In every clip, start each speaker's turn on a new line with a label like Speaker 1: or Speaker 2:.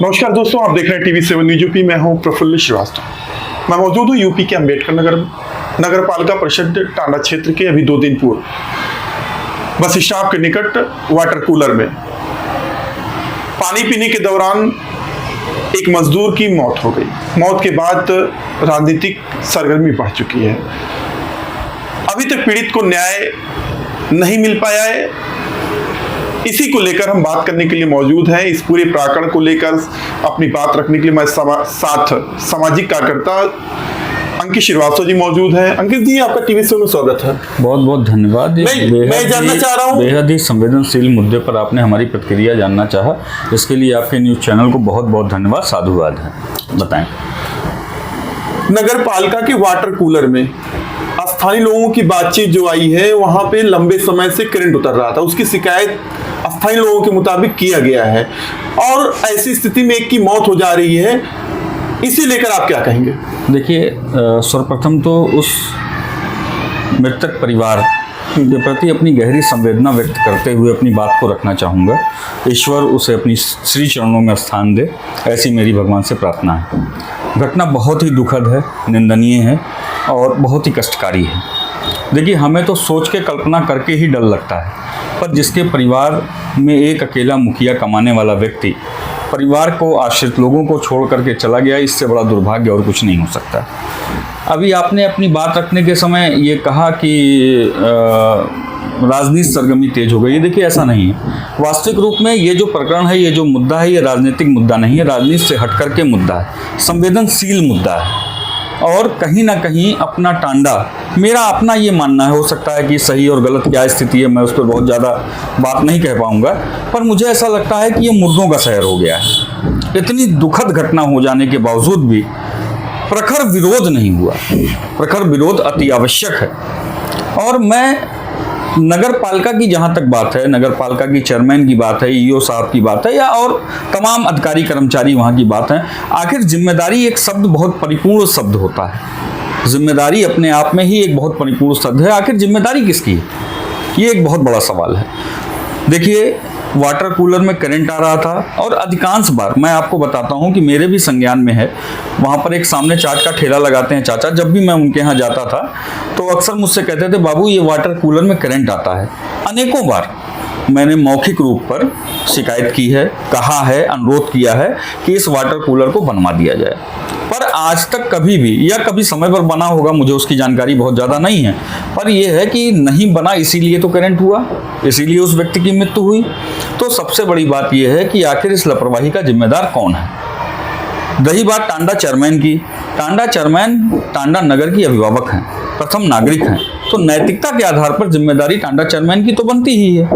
Speaker 1: नमस्कार दोस्तों, आप देख रहे हैं TV7 न्यूज यूपी। मैं हूं प्रफुल्ल श्रीवास्तव। मैं मौजूद हूं यूपी के अंबेडकर नगर पालिका परिषद टांडा क्षेत्र के अभी 2 दिन पूर्व बस स्टॉप के निकट वाटर कूलर में पानी पीने के दौरान एक मजदूर की मौत हो गई। मौत के बाद राजनीतिक सरगर्मी बढ़ चुकी है। अभी तक पीड़ित को न्याय नहीं मिल पाया है। इसी को लेकर हम बात करने के लिए मौजूद हैं। इस पूरे प्रकरण को लेकर अपनी बात रखने के लिए मैं साथ सामाजिक कार्यकर्ता अंकित श्रीवास्तव जी मौजूद हैं। अंकित जी, आपका TV7 में स्वागत है।
Speaker 2: बहुत बहुत धन्यवाद।
Speaker 1: मैं जानना चाह रहा हूँ,
Speaker 2: बेहद ही संवेदनशील मुद्दे पर आपने हमारी प्रतिक्रिया जानना चाहा, इसके लिए आपके न्यूज चैनल को बहुत बहुत धन्यवाद, साधुवाद है। बताएं।
Speaker 1: नगर पालिका के वाटर कूलर में स्थानीय लोगों की बातचीत जो आई है, वहां पे लंबे समय से करंट उतर रहा था। उसकी शिकायत स्थानीय लोगों के मुताबिक किया गया है और ऐसी स्थिति में एक की मौत हो जा रही है। इसे लेकर आप क्या कहेंगे?
Speaker 2: देखिए, सर्वप्रथम तो उस मृतक परिवार के प्रति अपनी गहरी संवेदना व्यक्त करते हुए अपनी बात को रखना चाहूँगा। ईश्वर उसे अपनी श्री चरणों में स्थान दे, ऐसी मेरी भगवान से प्रार्थना है। घटना बहुत ही दुखद है, निंदनीय है और बहुत ही कष्टकारी है। देखिए, हमें तो सोच के कल्पना करके ही डर लगता है, पर जिसके परिवार में एक अकेला मुखिया कमाने वाला व्यक्ति परिवार को, आश्रित लोगों को छोड़ करके चला गया, इससे बड़ा दुर्भाग्य और कुछ नहीं हो सकता। अभी आपने अपनी बात रखने के समय ये कहा कि राजनीतिक सरगर्मी तेज हो गई है। देखिए, ऐसा नहीं है। वास्तविक रूप में ये जो प्रकरण है, ये जो मुद्दा है, ये राजनीतिक मुद्दा नहीं है, राजनीति से हट करके मुद्दा है, संवेदनशील मुद्दा है। और कहीं ना कहीं अपना टांडा, मेरा अपना ये मानना है, हो सकता है कि सही और गलत क्या स्थिति है, मैं उस पर बहुत ज़्यादा बात नहीं कह पाऊँगा, पर मुझे ऐसा लगता है कि ये मुर्दों का शहर हो गया है। इतनी दुखद घटना हो जाने के बावजूद भी प्रखर विरोध नहीं हुआ। प्रखर विरोध अति आवश्यक है। और मैं नगर पालिका की जहाँ तक बात है, नगर पालिका की चेयरमैन की बात है, ईओ साहब की बात है, या और तमाम अधिकारी कर्मचारी वहाँ की बात है, आखिर जिम्मेदारी एक शब्द बहुत परिपूर्ण शब्द होता है। जिम्मेदारी अपने आप में ही एक बहुत परिपूर्ण शब्द है। आखिर जिम्मेदारी किसकी है, ये एक बहुत बड़ा सवाल है। देखिए, वाटर कूलर में करंट आ रहा था और अधिकांश बार मैं आपको बताता हूं कि मेरे भी संज्ञान में है। वहां पर एक सामने चाट का ठेला लगाते हैं चाचा, जब भी मैं उनके यहाँ जाता था तो अक्सर मुझसे कहते थे, बाबू ये वाटर कूलर में करंट आता है। अनेकों बार मैंने मौखिक रूप पर शिकायत की है, कहा है, अनुरोध किया है कि इस वाटर कूलर को बनवा दिया जाए, पर आज तक कभी भी, या कभी समय पर बना होगा, मुझे उसकी जानकारी बहुत ज़्यादा नहीं है, पर यह है कि नहीं बना, इसीलिए तो करंट हुआ, इसीलिए उस व्यक्ति की मृत्यु हुई। तो सबसे बड़ी बात यह है कि आखिर इस लापरवाही का जिम्मेदार कौन है। रही बात टांडा चेयरमैन की, टांडा चेयरमैन टांडा नगर की अभिभावक हैं, प्रथम नागरिक हैं, तो नैतिकता के आधार पर जिम्मेदारी टांडा चेयरमैन की तो बनती ही है।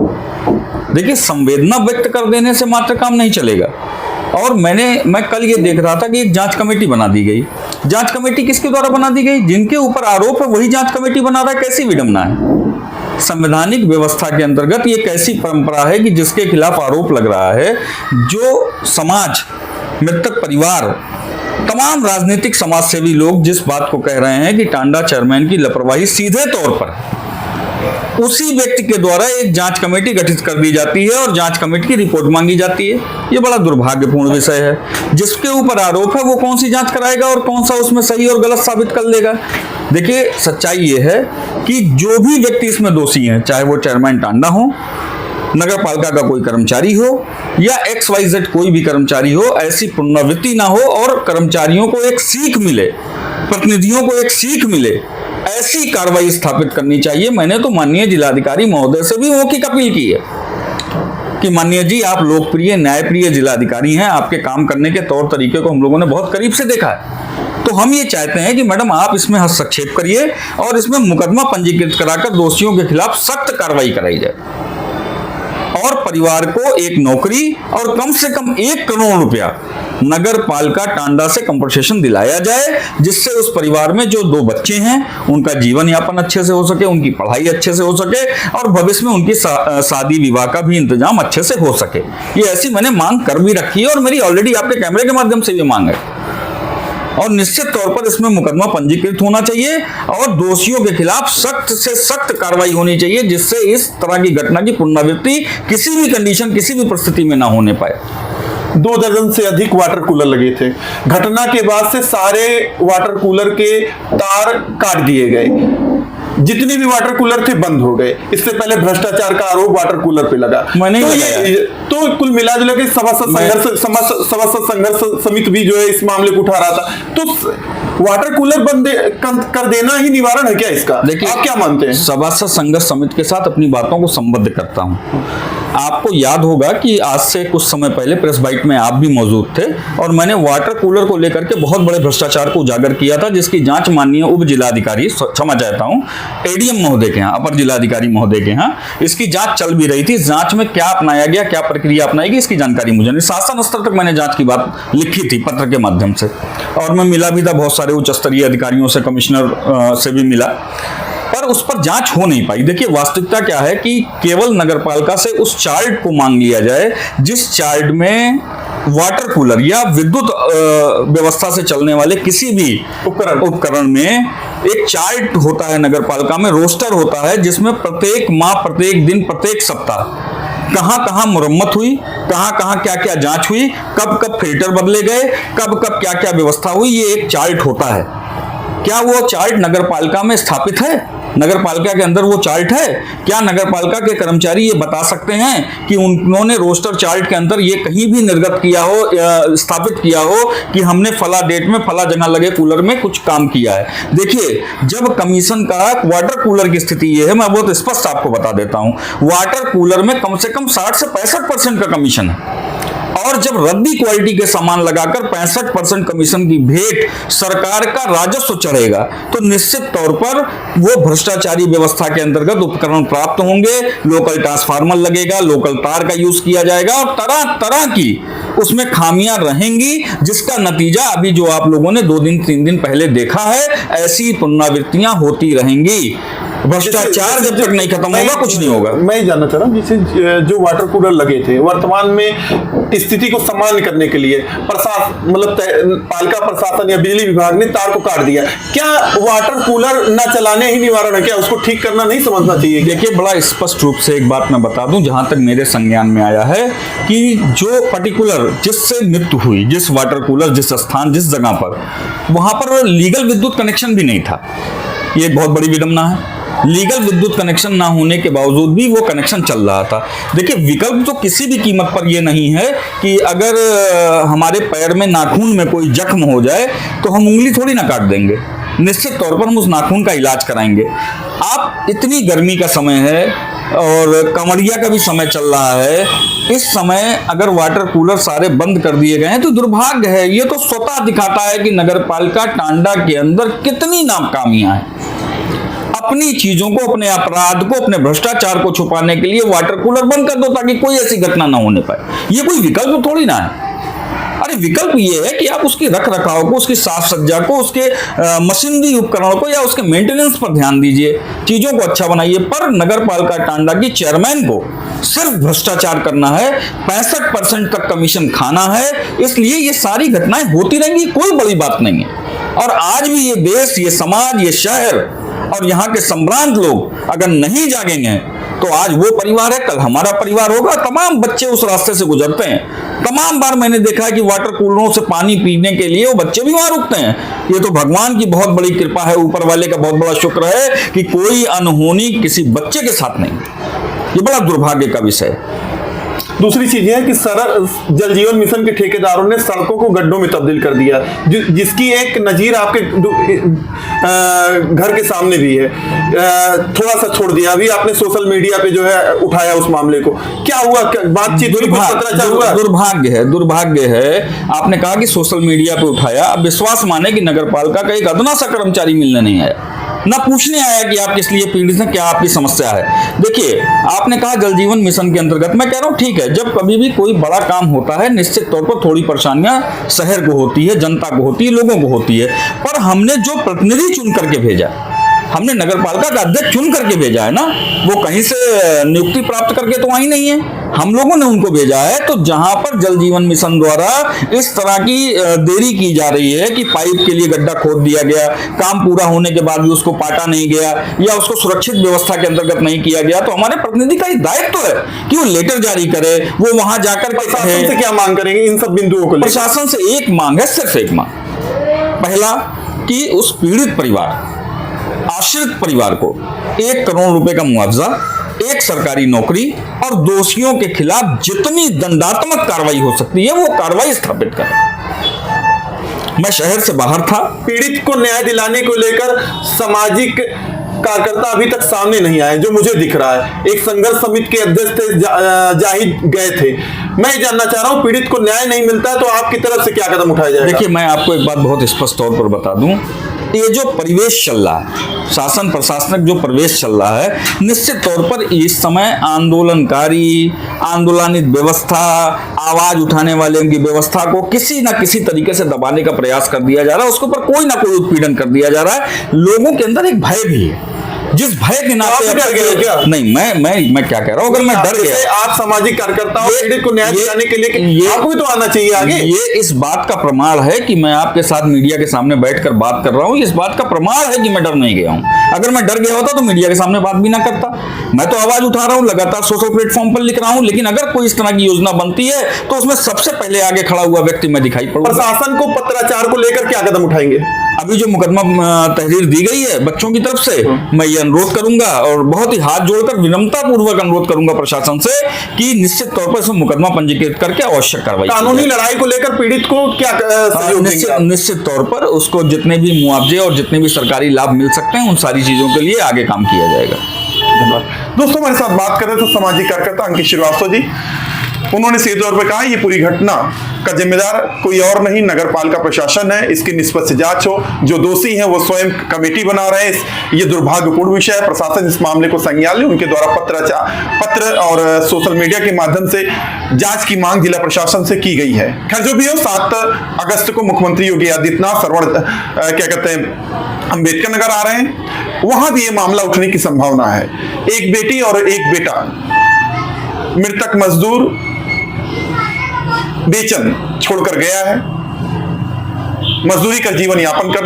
Speaker 2: देखिए, संवेदना व्यक्त कर देने से मात्र काम नहीं चलेगा। और मैं कल ये देख रहा था कि एक जांच कमेटी बना दी गई। जांच कमेटी किसके द्वारा बना दी गई? जिनके ऊपर आरोप है वही जांच कमेटी बना रहा है। कैसी विडंबना है। संवैधानिक व्यवस्था के अंतर्गत ये कैसी परंपरा है कि जिसके खिलाफ आरोप लग रहा है, जो समाज, मृतक परिवार, तमाम राजनीतिक समाजसेवी लोग जिस बात को कह रहे हैं कि टांडा चेयरमैन की लापरवाही सीधे तौर पर, उसी व्यक्ति के द्वारा एक जांच कमेटी गठित कर दी जाती है और जांच कमेटी की रिपोर्ट मांगी जाती है। ये बड़ा दुर्भाग्यपूर्ण विषय है। जिसके ऊपर आरोप है वो कौन सी जांच कराएगा और कौन सा उसमें सही और गलत साबित कर लेगा। देखिए, सच्चाई ये है कि जो भी व्यक्ति इसमें दोषी है, चाहे वो चेयरमैन टांडा हो, नगर पालिका का कोई कर्मचारी हो, या XYZ कोई भी कर्मचारी हो, ऐसी पुनरावृत्ति ना हो और कर्मचारियों को एक सीख मिले, प्रतिनिधियों को एक सीख मिले, ऐसी कार्रवाई स्थापित करनी चाहिए। मैंने तो माननीय जिलाधिकारी महोदय से भी मौखिक अपील की है कि माननीय जी, आप लोकप्रिय, न्यायप्रिय जिलाधिकारी हैं, आपके काम करने के तौर तरीके को हम लोगों ने बहुत करीब से देखा है, तो हम ये चाहते हैं कि मैडम आप इसमें हस्तक्षेप करिए और इसमें मुकदमा पंजीकृत कराकर दोषियों के खिलाफ सख्त कार्रवाई कराई जाए और परिवार को एक नौकरी और कम से कम 1 करोड़ रुपया नगर पालिका टांडा से कंपनसेशन दिलाया जाए, जिससे उस परिवार में जो 2 बच्चे हैं उनका जीवन यापन अच्छे से हो सके, उनकी पढ़ाई अच्छे से हो सके और भविष्य में उनकी शादी विवाह का भी इंतजाम अच्छे से हो सके। ये ऐसी मैंने मांग कर भी रखी है और मेरी ऑलरेडी आपके कैमरे के माध्यम से भी मांग है। और निश्चित तौर पर इसमें मुकदमा पंजीकृत होना चाहिए और दोषियों के खिलाफ सख्त से सख्त कार्रवाई होनी चाहिए, जिससे इस तरह की घटना की पुनरावृत्ति किसी भी कंडीशन, किसी भी परिस्थिति में ना होने पाए।
Speaker 1: 2 दर्जन से अधिक वाटर कूलर लगे थे। घटना के बाद से सारे वाटर कूलर के तार काट दिए गए, जितने भी वाटर कूलर थे बंद हो गए। इससे पहले भ्रष्टाचार का आरोप वाटर कूलर पे लगा। तो कुल मिला जुला के सभासद संघर्ष समिति भी जो है इस मामले को उठा रहा था। तो वाटर कूलर बंद कर देना ही निवारण है क्या इसका?
Speaker 2: देखिए,
Speaker 1: आप क्या मानते हैं?
Speaker 2: सभासद संघर्ष समिति के साथ अपनी बातों को संबद्ध करता हूं। आपको याद होगा कि आज से कुछ समय पहले प्रेस बाइट में आप भी मौजूद थे और मैंने वाटर कूलर को लेकर के बहुत बड़े भ्रष्टाचार को उजागर किया था, जिसकी जांच माननीय उप जिलाधिकारी, क्षमा चाहता हूं, एडीएम महोदय के यहाँ, अपर जिलाधिकारी महोदय के यहाँ इसकी जांच चल भी रही थी। जांच में क्या अपनाया गया, क्या प्रक्रिया अपनाई गई, इसकी जानकारी मुझे नहीं। शासन स्तर तक मैंने जांच की बात लिखी थी पत्र के माध्यम से, और मैं मिला भी था बहुत सारे उच्च स्तरीय अधिकारियों से, कमिश्नर से भी मिला, पर उस पर जांच हो नहीं पाई। देखिए, वास्तविकता क्या है कि केवल नगरपालिका से उस चार्ट को मांग लिया जाए जिस चार्ट में वाटर कूलर या विद्युत व्यवस्था से चलने वाले किसी भी उपकरण में एक चार्ट होता है, नगरपालिका में रोस्टर होता है, जिसमें प्रत्येक माह, प्रत्येक दिन, प्रत्येक सप्ताह कहां कहां मुरम्मत हुई, कहां कहां क्या क्या जांच हुई, कब कब फिल्टर बदले गए, कब कब क्या क्या व्यवस्था हुई, ये एक चार्ट होता है। क्या वो चार्ट नगरपालिका में स्थापित है? नगरपालिका के अंदर वो चार्ट है? क्या नगरपालिका के कर्मचारी ये बता सकते हैं कि उन्होंने रोस्टर चार्ट के अंदर ये कहीं भी निर्गत किया हो या स्थापित किया हो कि हमने फला डेट में फला जगह लगे कूलर में कुछ काम किया है? देखिए, जब कमीशन का वाटर कूलर की स्थिति ये है, मैं बहुत स्पष्ट आपको बता देता हूं, वाटर कूलर में कम से कम 60 से 65% का कमीशन है, और जब रद्दी क्वालिटी के सामान लगाकर 65% कमीशन की भेंट सरकार का राजस्व चढ़ेगा, तो निश्चित तौर पर वो भ्रष्टाचारी व्यवस्था के अंतर्गत उपकरण प्राप्त होंगे, लोकल ट्रांसफार्मर लगेगा, लोकल तार का यूज किया जाएगा, और तरह तरह की उसमें खामियां रहेंगी, जिसका नतीजा अभी जो आप लोगों ने 2 दिन 3 दिन पहले देखा है, ऐसी पुनरावृत्तियां होती रहेंगी। भ्रष्टाचार जब तक नहीं खत्म होगा कुछ नहीं होगा।
Speaker 1: मैं ये जानना चाह रहा हूँ, जैसे जो वाटर कूलर लगे थे, वर्तमान में स्थिति को सामान्य करने के लिए पालिका प्रशासन या बिजली विभाग ने तार को काट दिया। क्या वाटर कूलर न चलाने ही निवारण है क्या? उसको ठीक करना नहीं समझना चाहिए?
Speaker 2: देखिए, बड़ा स्पष्ट रूप से एक बात मैं बता दूं, जहां तक मेरे संज्ञान में आया है कि जो पर्टिकुलर जिससे मृत्यु हुई, जिस वाटर कूलर, जिस स्थान, जिस जगह पर, वहां पर लीगल विद्युत कनेक्शन भी नहीं था। ये एक बहुत बड़ी विडंबना है। लीगल विद्युत कनेक्शन ना होने के बावजूद भी वो कनेक्शन चल रहा था। देखिए, विकल्प तो किसी भी कीमत पर ये नहीं है कि अगर हमारे पैर में नाखून में कोई जख्म हो जाए तो हम उंगली थोड़ी ना काट देंगे, निश्चित तौर पर हम उस नाखून का इलाज कराएंगे। आप, इतनी गर्मी का समय है और कमरिया का भी समय चल रहा है, इस समय अगर वाटर कूलर सारे बंद कर दिए गए हैं तो दुर्भाग्य है। ये तो स्वतः दिखाता है कि नगरपालिका टांडा के अंदर कितनी नाकामियां हैं। अपनी चीजों को, अपने अपराध को, अपने भ्रष्टाचार को छुपाने के लिए वाटर कूलर बंद कर दो ताकि कोई ऐसी घटना ना होने पाए। ये कोई विकल्प थोड़ी ना है। अरे, विकल्प ये है कि आप उसकी रख रखाव को, उसकी साफ सज्जा को, उसके मशीनरी उपकरणों को या उसके मेंटेनेंस पर ध्यान दीजिए, चीजों को अच्छा बनाइए। पर नगरपालिका टांडा की चेयरमैन को सिर्फ भ्रष्टाचार करना है, 65% तक कमीशन खाना है, इसलिए ये सारी घटनाएं होती रहेंगी, कोई बड़ी बात नहीं है। और आज भी ये देश, ये समाज, ये शहर और यहाँ के संभ्रांत लोग अगर नहीं जागेंगे तो आज वो परिवार है, कल हमारा परिवार होगा। तमाम बच्चे उस रास्ते से गुजरते हैं। तमाम बार मैंने देखा है कि वाटर कूलरों से पानी पीने के लिए वो बच्चे भी वहां रुकते हैं। ये तो भगवान की बहुत बड़ी कृपा है, ऊपर वाले का बहुत बड़ा शुक्र है कि कोई अनहोनी किसी बच्चे के साथ नहीं। ये बड़ा दुर्भाग्य का विषय है।
Speaker 1: दूसरी चीज है कि जल जीवन मिशन के ठेकेदारों ने सड़कों को गड्ढों में तब्दील कर दिया, जिसकी एक नजीर आपके घर के सामने भी है। थोड़ा सा छोड़ दिया, अभी आपने सोशल मीडिया पे जो है उठाया उस मामले को, क्या हुआ? बातचीत
Speaker 2: दुर्भाग्य है। आपने कहा कि सोशल मीडिया पे उठाया, अब विश्वास माने कि नगरपालिका का एक अदना सा कर्मचारी मिलने नहीं आया, ना पूछने आया कि आप किस लिए पीड़ित हैं, क्या आपकी समस्या है। देखिए, आपने कहा जल जीवन मिशन के अंतर्गत, मैं कह रहा हूं ठीक है, जब कभी भी कोई बड़ा काम होता है निश्चित तौर पर थोड़ी परेशानियां शहर को होती है, जनता को होती है, लोगों को होती है, पर हमने जो प्रतिनिधि चुन करके भेजा, हमने नगर पालिका का अध्यक्ष चुन करके भेजा है ना, वो कहीं से नियुक्ति प्राप्त करके तो आई नहीं है, हम लोगों ने उनको भेजा है। तो जहां पर जल जीवन मिशन द्वारा इस तरह की देरी की जा रही है कि पाइप के लिए गड्ढा खोद दिया गया, काम पूरा होने के बाद भी उसको पाटा नहीं गया या उसको सुरक्षित व्यवस्था के अंतर्गत नहीं किया गया, तो हमारे प्रतिनिधि का दायित्व है कि वो लेटर जारी करे, वो वहां जाकर के
Speaker 1: प्रशासन से क्या मांग करेंगे इन सब बिंदुओं को लेकर?
Speaker 2: प्रशासन से एक मांग है, सिर्फ एक मांग। पहला कि उस पीड़ित परिवार, आश्रित परिवार को 1 करोड़ रुपए का मुआवजा, एक सरकारी नौकरी और दोषियों के खिलाफ जितनी दंडात्मक कार्रवाई हो सकती है वो कार्रवाई स्थापित करें। मैं शहर से बाहर था।
Speaker 1: पीड़ित को न्याय दिलाने को लेकर सामाजिक कार्यकर्ता अभी तक सामने नहीं आए, जो मुझे दिख रहा है। एक संघर्ष समिति के अध्यक्ष थे, जाहिद गए थे। मैं जानना चाह रहा हूं, पीड़ित को न्याय नहीं मिलता है तो आपकी तरफ से क्या कदम उठाया जाएगा?
Speaker 2: देखिए, मैं आपको एक बात बहुत स्पष्ट तौर पर बता दूं, ये जो परिवेश चल रहा है, शासन प्रशासनिक जो परिवेश चल रहा है, निश्चित तौर पर इस समय आंदोलनकारी, आंदोलनित व्यवस्था, आवाज उठाने वाले की व्यवस्था को किसी ना किसी तरीके से दबाने का प्रयास कर दिया जा रहा है, उसके ऊपर कोई ना कोई उत्पीड़न कर दिया जा रहा है। लोगों के अंदर एक भय भी है, जिस भय के नाते
Speaker 1: डर गए क्या?
Speaker 2: नहीं, मैं क्या कह रहा हूं, अगर मैं डर गया,
Speaker 1: आप सामाजिक कार्यकर्ता हो, पीड़ित को न्याय दिलाने के लिए आपको भी तो आना चाहिए आगे।
Speaker 2: ये इस बात का प्रमाण है कि मैं आपके साथ मीडिया के सामने बैठकर बात कर रहा हूं, इस बात का प्रमाण है कि मैं डर नहीं गया हूं। अगर मैं डर गया होता तो मीडिया के सामने बात भी ना करता। मैं तो आवाज उठा रहा हूं, लगातार सोशल प्लेटफॉर्म पर लिख रहा हूं, लेकिन अगर कोई इस तरह की योजना बनती है तो उसमें सबसे पहले आगे खड़ा हुआ व्यक्ति मैं दिखाई पड़ूंगा।
Speaker 1: प्रशासन को पत्राचार को लेकर क्या कदम उठाएंगे?
Speaker 2: अभी जो मुकदमा तहरीर दी गई है बच्चों की तरफ से, मैं ये अनुरोध करूंगा और बहुत ही हाथ जोड़कर विनम्रता पूर्वक अनुरोध करूंगा प्रशासन से कि निश्चित तौर पर इसमें मुकदमा पंजीकृत करके आवश्यक कार्रवाई।
Speaker 1: कानूनी लड़ाई को लेकर पीड़ित को क्या सहयोग देंगे?
Speaker 2: निश्चित तौर पर उसको जितने भी मुआवजे और जितने भी सरकारी लाभ मिल सकते हैं उन सारी चीजों के लिए आगे काम किया जाएगा।
Speaker 1: धन्यवाद। दोस्तों, हमारे साथ बात कर रहे थे सामाजिक कार्यकर्ता अंकित श्रीवास्तव जी। उन्होंने सीधे तौर पर कहा ये पूरी घटना का जिम्मेदार कोई और नहीं, नगर पालिका प्रशासन है। इसकी निष्पक्ष जांच हो, जो दोषी हैं वो स्वयं कमेटी बना रहे हैं। ये दुर्भाग्यपूर्ण विषय है। प्रशासन इस मामले को संज्ञान ले, उनके द्वारा पत्र और सोशल मीडिया के माध्यम से जांच की मांग जिला प्रशासन से की गई है। खैर जो भी हो, 7 अगस्त को मुख्यमंत्री योगी आदित्यनाथ अम्बेडकर नगर आ रहे हैं, वहां भी ये मामला उठने की संभावना है। एक बेटी और एक बेटा, मृतक मजदूर बेचैन छोड़कर गया है। मजदूरी का जीवन यापन कर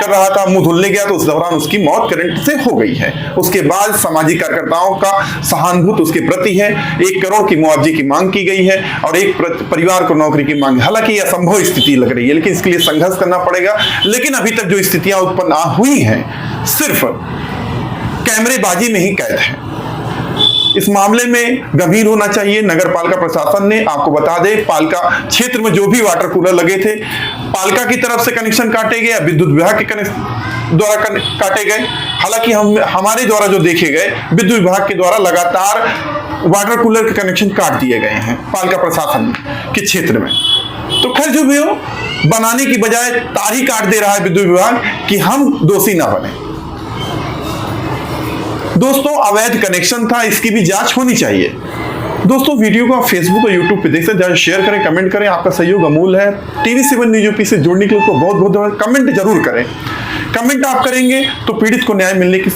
Speaker 1: रहा था, मुंह धुलने गया तो उस दौरान उसकी मौत करंट से हो गई है। उसके बाद सामाजिक कार्यकर्ताओं का सहानुभूति उसके प्रति है। 1 करोड़ की मुआवजे की मांग की गई है और एक परिवार को नौकरी की मांग। हालांकि यह असंभव स्थिति लग रही है, लेकिन इसके लिए संघर्ष करना पड़ेगा। लेकिन अभी तक जो स्थितियां उत्पन्न हुई हैं सिर्फ कैमरेबाजी में ही कैद है। इस मामले में गंभीर होना चाहिए नगर पालिका प्रशासन ने। आपको बता दें, पालिका क्षेत्र में जो भी वाटर कूलर लगे थे, पालिका की तरफ से कनेक्शन काटे गए, विद्युत विभाग के द्वारा काटे गए। हालांकि हमारे द्वारा जो देखे गए, विद्युत विभाग के द्वारा लगातार वाटर कूलर के कनेक्शन काट दिए गए हैं पालिका प्रशासन के क्षेत्र में। तो खैर जो भी हो, बनाने की बजाय तार ही काट दे रहा है विद्युत विभाग कि हम दोषी ना बने। दोस्तों, अवैध कनेक्शन था, इसकी भी जांच होनी चाहिए। दोस्तों, वीडियो को आप फेसबुक और यूट्यूब पे देख सकते हैं। शेयर करें, कमेंट करें, आपका सहयोग अमूल्य है। TV7 न्यूज यूपी से जुड़ने के लिए बहुत बहुत कमेंट जरूर करें। कमेंट आप करेंगे तो पीड़ित को न्याय मिलने की